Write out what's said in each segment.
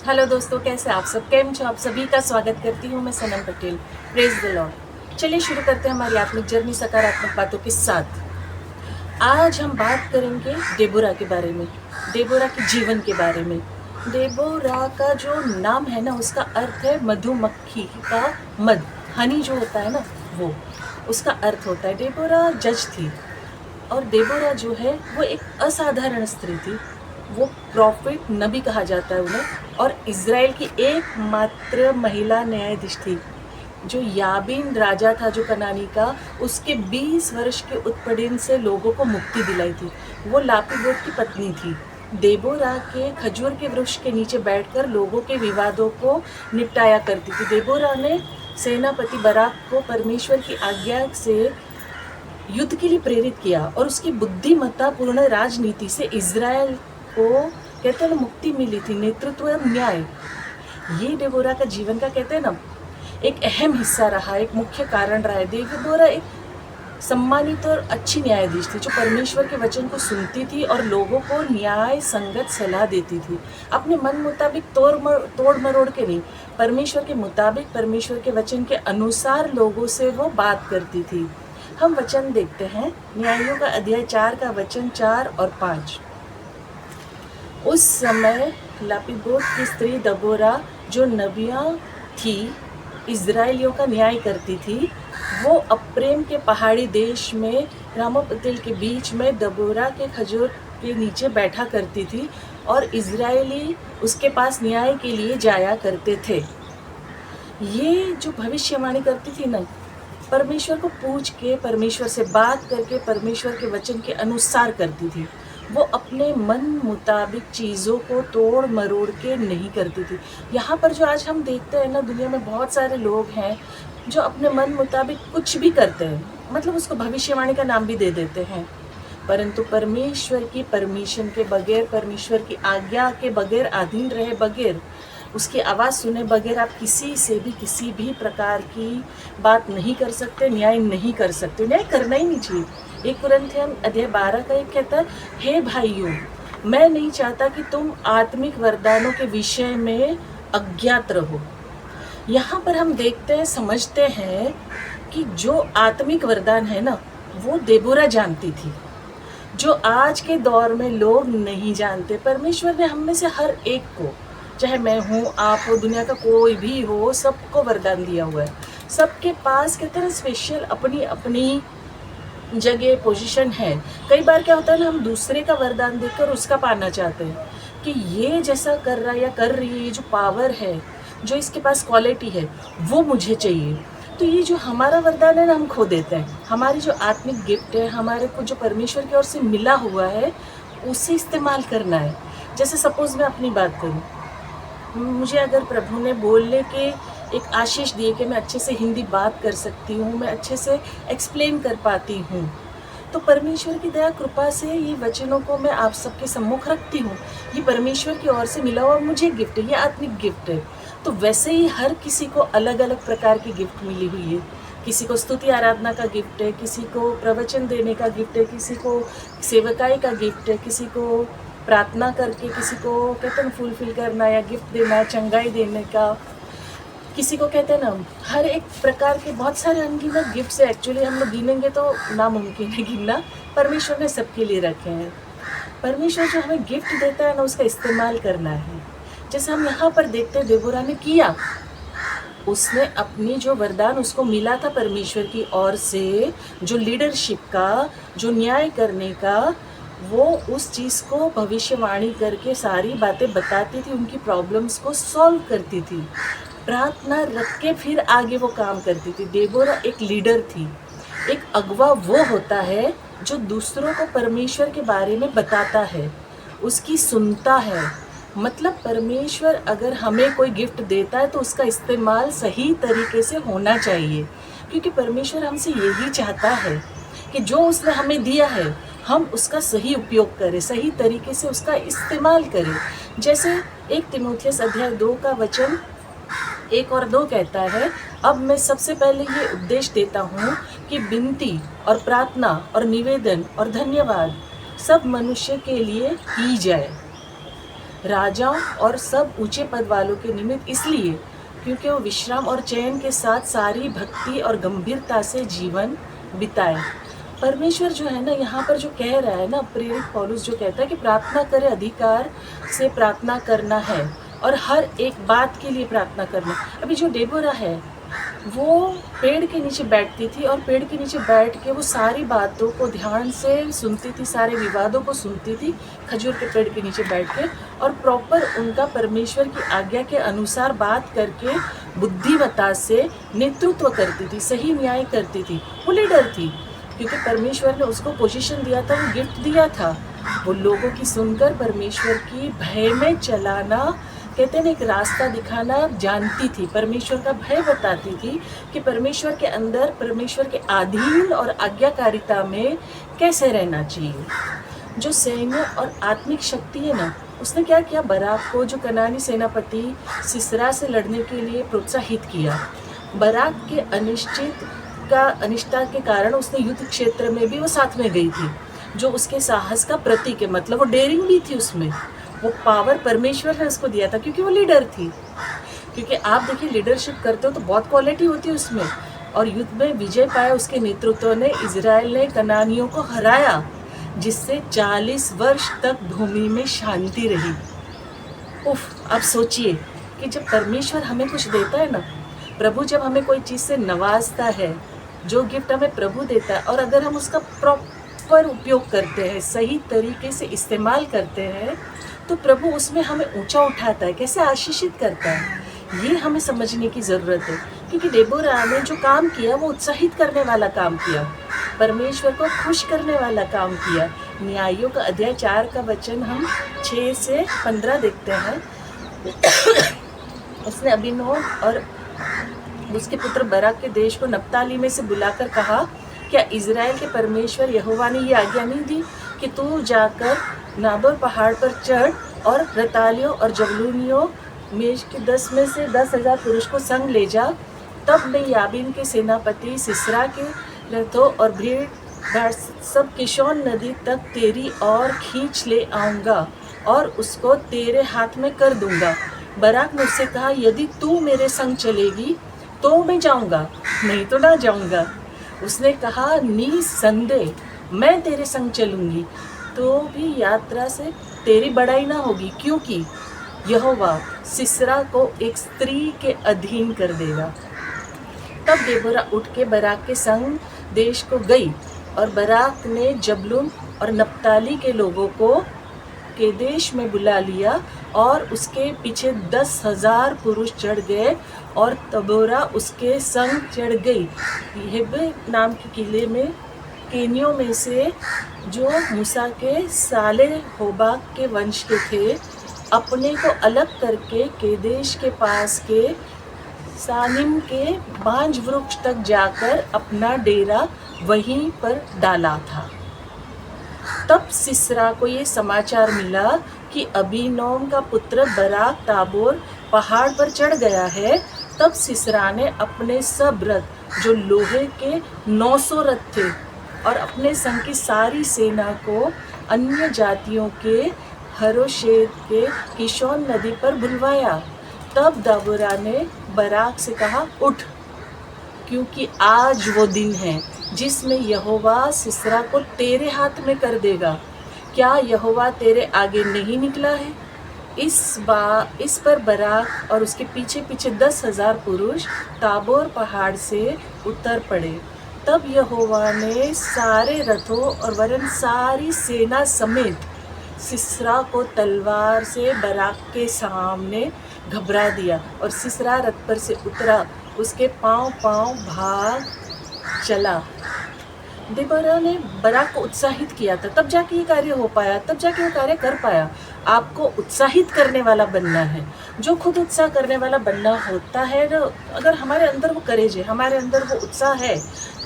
Hello दोस्तों, कैसे आप सब? केम छो आप सभी का स्वागत करती हूँ मैं Sanam Patel. Praise the lord. चलिए शुरू करते हैं हमारी आत्मिक जर्नी सकारात्मक बातों के साथ। आज हम बात करेंगे डेबोरा के बारे में, डेबोरा के जीवन के बारे में। डेबोरा का जो नाम है ना, उसका अर्थ है मधुमक्खी का मध, हनी जो होता है ना, वो उसका अर्थ होता है। डेबोरा जज थी, और डेबोरा जो है वो एक असाधारण स्त्री थी। वो प्रॉफिट नबी कहा जाता है उन्हें, और इज़राइल की एकमात्र महिला न्यायाधीश थी। जो याबीन राजा था जो कनानी का, उसके 20 वर्ष के उत्पीड़न से लोगों को मुक्ति दिलाई थी। वो लापीदोत की पत्नी थी। देबोरा के खजूर के वृक्ष के नीचे बैठकर लोगों के विवादों को निपटाया करती थी। देबोरा ने सेनापति बराक को परमेश्वर की आज्ञा से युद्ध के लिए प्रेरित किया, और उसकी बुद्धिमत्ता पूर्ण राजनीति से इज़राइल को कहते हैं ना मुक्ति मिली थी। नेतृत्व एवं न्याय, ये डेबोरा का जीवन का कहते हैं ना एक अहम हिस्सा रहा, एक मुख्य कारण रहा है। डेबोरा एक सम्मानित और अच्छी न्यायाधीश थी जो परमेश्वर के वचन को सुनती थी और लोगों को न्याय संगत सलाह देती थी। अपने मन मुताबिक तोड़ मरोड़ के नहीं, परमेश्वर के मुताबिक, परमेश्वर के वचन के अनुसार लोगों से वो बात करती थी। हम वचन देखते हैं, न्यायों का अध्याय 4 का वचन 4 और 5। उस समय लापीदोत की स्त्री दबोरा जो नबिया थी, इज़राइलियों का न्याय करती थी। वो अप्रेम के पहाड़ी देश में रामोपतिल के बीच में दबोरा के खजूर के नीचे बैठा करती थी, और इज़राइली उसके पास न्याय के लिए जाया करते थे। ये जो भविष्यवाणी करती थी ना, परमेश्वर को पूछ के, परमेश्वर से बात करके, परमेश्वर के वचन के अनुसार करती थी। वो अपने मन मुताबिक चीज़ों को तोड़ मरोड़ के नहीं करती थी। यहाँ पर जो आज हम देखते हैं ना, दुनिया में बहुत सारे लोग हैं जो अपने मन मुताबिक कुछ भी करते हैं, मतलब उसको भविष्यवाणी का नाम भी दे देते हैं, परंतु परमेश्वर की परमिशन के बगैर, परमेश्वर की आज्ञा के बगैर, अधीन रहे बगैर, उसकी आवाज़ सुने बगैर आप किसी से भी किसी भी प्रकार की बात नहीं कर सकते, न्याय नहीं कर सकते। न्याय करना ही नहीं चाहिए। 1 कुरिन्थियन अध्याय 12 का एक कहता है, हे भाइयों, मैं नहीं चाहता कि तुम आत्मिक वरदानों के विषय में अज्ञात रहो। यहाँ पर हम देखते हैं, समझते हैं कि जो आत्मिक वरदान है ना, वो देबोरा जानती थी, जो आज के दौर में लोग नहीं जानते। परमेश्वर ने हम में से हर एक को, चाहे मैं हूँ, आप हो, दुनिया का कोई भी हो, सबको वरदान दिया हुआ है। सबके पास कहते हैं स्पेशल अपनी अपनी जगह, पोजीशन है। कई बार क्या होता है ना, हम दूसरे का वरदान देखकर उसका पाना चाहते हैं कि ये जैसा कर रहा है या कर रही है, ये जो पावर है, जो इसके पास क्वालिटी है, वो मुझे चाहिए। तो ये जो हमारा वरदान है ना, हम खो देते हैं। हमारी जो आत्मिक गिफ्ट है, हमारे को जो परमेश्वर की ओर से मिला हुआ है, उसे इस्तेमाल करना है। जैसे सपोज़ मैं अपनी बात करूँ, मुझे अगर प्रभु ने बोलने के एक आशीष दिए कि मैं अच्छे से हिंदी बात कर सकती हूँ, मैं अच्छे से एक्सप्लेन कर पाती हूँ, तो परमेश्वर की दया कृपा से ये वचनों को मैं आप सबके सम्मुख रखती हूँ। ये परमेश्वर की ओर से मिला हुआ मुझे गिफ्ट है, ये आत्मिक गिफ्ट है। तो वैसे ही हर किसी को अलग अलग प्रकार की गिफ्ट मिली हुई है। किसी को स्तुति आराधना का गिफ्ट है, किसी को प्रवचन देने का गिफ्ट है, किसी को सेवकाई का गिफ्ट है, किसी को प्रार्थना करके, किसी को कहते हैं फुलफिल करना या गिफ्ट देना, चंगाई देने का, किसी को कहते हैं ना, हर एक प्रकार के बहुत सारे अनगिनत गिफ्ट्स है। एक्चुअली हम लोग गिनेंगे तो नामुमकिन है गिनना। परमेश्वर ने सबके लिए रखे हैं। परमेश्वर जो हमें गिफ्ट देता है ना, उसका इस्तेमाल करना है। जैसे हम यहाँ पर देखते हैं, देबोरा ने किया, उसने अपनी जो वरदान उसको मिला था परमेश्वर की ओर से, जो लीडरशिप का, जो न्याय करने का, वो उस चीज़ को भविष्यवाणी करके सारी बातें बताती थी, उनकी प्रॉब्लम्स को सॉल्व करती थी, प्रार्थना रख के फिर आगे वो काम करती थी। देबोरा एक लीडर थी। एक अगवा वो होता है जो दूसरों को परमेश्वर के बारे में बताता है, उसकी सुनता है। मतलब परमेश्वर अगर हमें कोई गिफ्ट देता है तो उसका इस्तेमाल सही तरीके से होना चाहिए, क्योंकि परमेश्वर हमसे यही चाहता है कि जो उसने हमें दिया है, हम उसका सही उपयोग करें, सही तरीके से उसका इस्तेमाल करें। जैसे 1 तीमुथियुस अध्याय 2 का वचन 1 और 2 कहता है, अब मैं सबसे पहले ये उपदेश देता हूँ कि विनती और प्रार्थना और निवेदन और धन्यवाद सब मनुष्य के लिए की जाए। राजाओं और सब ऊंचे पद वालों के निमित्त, इसलिए क्योंकि वो विश्राम और चैन के साथ सारी भक्ति और गंभीरता से जीवन बिताए। परमेश्वर जो है ना, यहाँ पर जो कह रहा है ना, प्रेरित पौलुस जो कहता है कि प्रार्थना करे, अधिकार से प्रार्थना करना है और हर एक बात के लिए प्रार्थना करना। अभी जो डेबोरा है वो पेड़ के नीचे बैठती थी और पेड़ के नीचे बैठ के वो सारी बातों को ध्यान से सुनती थी, सारे विवादों को सुनती थी खजूर के पेड़ के नीचे बैठ के, और प्रॉपर उनका परमेश्वर की आज्ञा के अनुसार बात करके बुद्धिमत्ता से नेतृत्व करती थी, सही न्याय करती थी। वो लीडर थी क्योंकि परमेश्वर ने उसको पोजीशन दिया था, वो गिफ्ट दिया था। वो लोगों की सुनकर परमेश्वर की भय में चलाना, कहते हैं एक रास्ता दिखाना जानती थी, परमेश्वर का भय बताती थी कि परमेश्वर के अंदर, परमेश्वर के अधीन और आज्ञाकारिता में कैसे रहना चाहिए। जो सैन्य और आत्मिक शक्ति है ना, उसने क्या किया, बराक को, जो कनानी सेनापति सिसरा से लड़ने के लिए प्रोत्साहित किया। बराक के अनिष्टता के कारण उसने युद्ध क्षेत्र में भी वो साथ में गई थी, जो उसके साहस का प्रतीक है। मतलब वो डेयरिंग भी थी उसमें, वो पावर परमेश्वर ने उसको दिया था क्योंकि वो लीडर थी। क्योंकि आप देखिए लीडरशिप करते हो तो बहुत क्वालिटी होती है उसमें, और युद्ध में विजय पाया उसके नेतृत्व ने। इजराइल ने कनानियों को हराया, जिससे 40 वर्ष तक भूमि में शांति रही। उफ, आप सोचिए कि जब परमेश्वर हमें कुछ देता है ना, प्रभु जब हमें कोई चीज़ से नवाजता है, जो गिफ्ट हमें प्रभु देता है, और अगर हम उसका प्रॉपर उपयोग करते हैं, सही तरीके से इस्तेमाल करते हैं, तो प्रभु उसमें हमें ऊंचा उठाता है, कैसे आशीषित करता है, ये हमें समझने की ज़रूरत है। क्योंकि डेबोरा ने जो काम किया वो उत्साहित करने वाला काम किया, परमेश्वर को खुश करने वाला काम किया। न्यायों का अध्याय 4 का वचन हम 6 से 15 देखते हैं। उसने अबीनोम और उसके पुत्र बराक के देश को नप्ताली में से बुलाकर कहा, क्या इज़राइल के परमेश्वर यहोवा ने ये आज्ञा नहीं दी कि तू जाकर नाबोर पहाड़ पर चढ़ और रतालियों और जबलूनियों मेष के 10 में से 10,000 पुरुष को संग ले जा। तब मैं याबीन के सेनापति सिसरा के रथों और भीड़ सब किशोन नदी तक तेरी ओर खींच ले आऊँगा और उसको तेरे हाथ में कर दूँगा। बराक ने उससे कहा, यदि तू मेरे संग चलेगी तो मैं जाऊँगा, नहीं तो ना जाऊँगा। उसने कहा, निसंदेह मैं तेरे संग चलूँगी, तो भी यात्रा से तेरी बड़ाई ना होगी, क्योंकि यहोवा सिसरा को एक स्त्री के अधीन कर देगा। तब डेबोरा उठ के बराक के संग देश को गई, और बराक ने जबलून और नप्ताली के लोगों को के देश में बुला लिया, और उसके पीछे 10,000 पुरुष चढ़ गए, और तबोरा उसके संग चढ़ गई। यहबे नाम के किले में केनियों में से, जो मूसा के साले होबाक के वंश के थे, अपने को अलग करके केदेश के पास के सानिम के बांज वृक्ष तक जाकर अपना डेरा वहीं पर डाला था। तब सिसरा को ये समाचार मिला कि अबीनोम का पुत्र बराक ताबोर पहाड़ पर चढ़ गया है। तब सिसरा ने अपने सब रथ, जो लोहे के 900 रथ थे, और अपने संग की सारी सेना को अन्य जातियों के हरोशेत के किशोन नदी पर बुलवाया। तब दबोरा ने बराक से कहा, उठ, क्योंकि आज वो दिन है जिसमें यहोवा सिसरा को तेरे हाथ में कर देगा। क्या यहोवा तेरे आगे नहीं निकला है? इस पर बराक और उसके पीछे पीछे 10,000 पुरुष ताबोर पहाड़ से उतर पड़े। तब यहोवा ने सारे रथों और वरन सारी सेना समेत सिसरा को तलवार से बराक के सामने घबरा दिया, और सिसरा रथ पर से उतरा, उसके पांव भाग चला। डेबोरा ने बराक को उत्साहित किया था, तब जाके ये कार्य हो पाया, तब जाके वो कार्य कर पाया। आपको उत्साहित करने वाला बनना है। जो खुद उत्साह करने वाला बनना होता है ना, अगर हमारे अंदर वो करेज है, हमारे अंदर वो उत्साह है,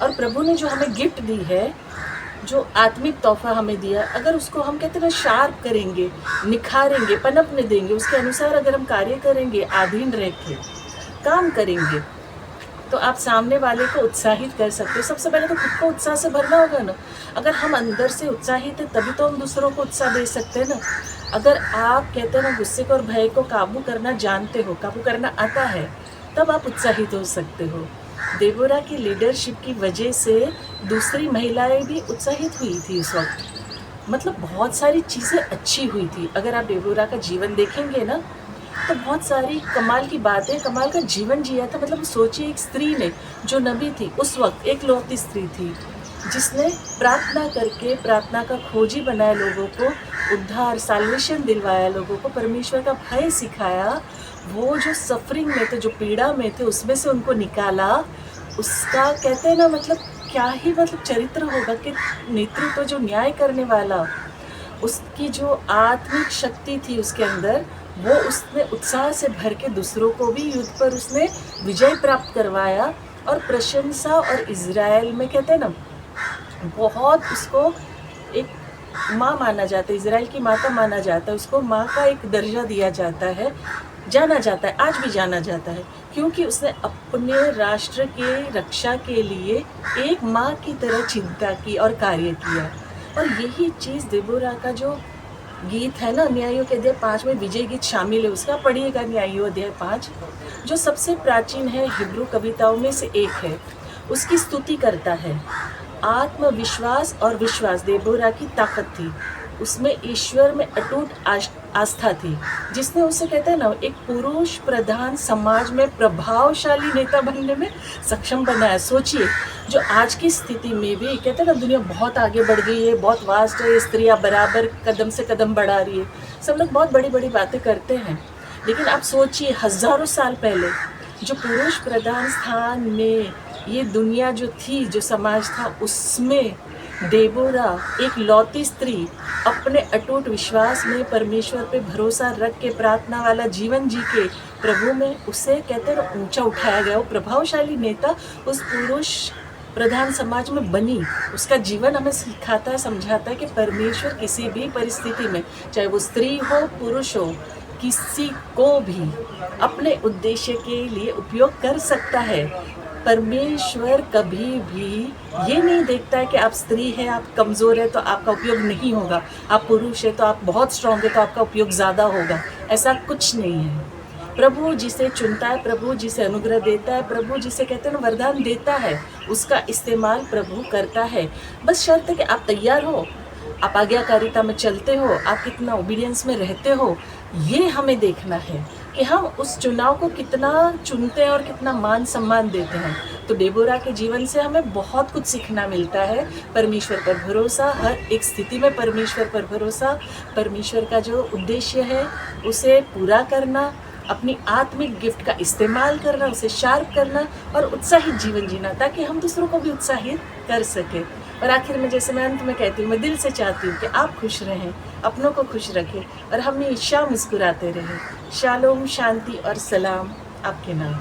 और प्रभु ने जो हमें गिफ्ट दी है, जो आत्मिक तोहफा हमें दिया, अगर उसको हम कहते हैं शार्प करेंगे, निखारेंगे, पनपने देंगे, उसके अनुसार अगर हम कार्य करेंगे, अधीन रह के काम करेंगे, तो आप सामने वाले को उत्साहित कर सकते हो। सबसे पहले तो खुद को उत्साह से भरना होगा ना। अगर हम अंदर से उत्साहित हैं तभी तो हम दूसरों को उत्साह दे सकते हैं ना। अगर आप कहते हैं ना गुस्से को और भय को काबू करना जानते हो, काबू करना आता है, तब आप उत्साहित हो सकते हो। देबोरा की लीडरशिप की वजह से दूसरी महिलाएं भी उत्साहित हुई थी उस वक्त। मतलब बहुत सारी चीज़ें अच्छी हुई थी। अगर आप देबोरा का जीवन देखेंगे ना, तो बहुत सारी कमाल की बातें, कमाल का जीवन जिया था। मतलब सोचिए, एक स्त्री ने, जो नबी थी उस वक्त, एक लौती स्त्री थी जिसने प्रार्थना करके, प्रार्थना का खोजी बनाया, लोगों को उद्धार, साल्वेशन दिलवाया, लोगों को परमेश्वर का भय सिखाया। वो जो सफरिंग में थे, जो पीड़ा में थे, उसमें से उनको निकाला। उसका कहते हैं ना, मतलब क्या ही मतलब चरित्र होगा कि नेतृत्व, जो न्याय करने वाला, उसकी जो आत्मिक शक्ति थी उसके अंदर, वो उसने उत्साह से भर के दूसरों को भी युद्ध पर उसने विजय प्राप्त करवाया। और प्रशंसा, और इज़राइल में कहते हैं ना, बहुत उसको एक माँ माना जाता है, इज़राइल की माता माना जाता है। उसको माँ का एक दर्जा दिया जाता है, जाना जाता है, आज भी जाना जाता है, क्योंकि उसने अपने राष्ट्र के रक्षा के लिए एक माँ की तरह चिंता की और कार्य किया। और यही चीज़ देबोरा का जो गीत है ना, न्यायों के अध्याय 5 में विजय गीत शामिल है उसका, पढ़िएगा न्यायों अध्याय 5, जो सबसे प्राचीन है, हिब्रू कविताओं में से एक है। उसकी स्तुति करता है। आत्मविश्वास और विश्वास देबोरा की ताकत थी। उसमें ईश्वर में अटूट आस्था थी, जिसने उसे, कहते हैं ना, एक पुरुष प्रधान समाज में प्रभावशाली नेता बनने में सक्षम बनाया। सोचिए, जो आज की स्थिति में भी कहते हैं ना, दुनिया बहुत आगे बढ़ गई है, बहुत वास्ट है, स्त्रियां बराबर कदम से कदम बढ़ा रही है, सब लोग बहुत बड़ी बड़ी बातें करते हैं। लेकिन आप सोचिए, हज़ारों साल पहले जो पुरुष प्रधान स्थान में ये दुनिया जो थी, जो समाज था, उसमें देबोरा, एक लौती स्त्री, अपने अटूट विश्वास में, परमेश्वर पे भरोसा रख के, प्रार्थना वाला जीवन जी के, प्रभु में उसे, कहते हैं, ऊंचा उठाया गया। वो प्रभावशाली नेता उस पुरुष प्रधान समाज में बनी। उसका जीवन हमें सिखाता है, समझाता है कि परमेश्वर किसी भी परिस्थिति में, चाहे वो स्त्री हो, पुरुष हो, किसी को भी अपने उद्देश्य के लिए उपयोग कर सकता है। परमेश्वर कभी भी ये नहीं देखता है कि आप स्त्री हैं, आप कमज़ोर है तो आपका उपयोग नहीं होगा, आप पुरुष है तो आप बहुत स्ट्रांग है तो आपका उपयोग ज़्यादा होगा। ऐसा कुछ नहीं है। प्रभु जिसे चुनता है, प्रभु जिसे अनुग्रह देता है, प्रभु जिसे, कहते हैं, वरदान देता है, उसका इस्तेमाल प्रभु करता है। बस शर्त है कि आप तैयार हो, आप आज्ञाकारिता में चलते हो, आप कितना ओबीडियंस में रहते हो। ये हमें देखना है कि हम उस चुनाव को कितना चुनते हैं और कितना मान सम्मान देते हैं। तो देबोरा के जीवन से हमें बहुत कुछ सीखना मिलता है। परमेश्वर पर भरोसा, हर एक स्थिति में परमेश्वर पर भरोसा, परमेश्वर का जो उद्देश्य है उसे पूरा करना, अपनी आत्मिक गिफ्ट का इस्तेमाल करना, उसे शार्प करना और उत्साहित जीवन जीना, ताकि हम दूसरों को भी उत्साहित कर सकें। और आखिर में, जैसे मैं अंत में कहती हूँ, मैं दिल से चाहती हूँ कि आप खुश रहें, अपनों को खुश रखें और हमेशा मुस्कुराते रहें। शालोम, शांति और सलाम आपके नाम।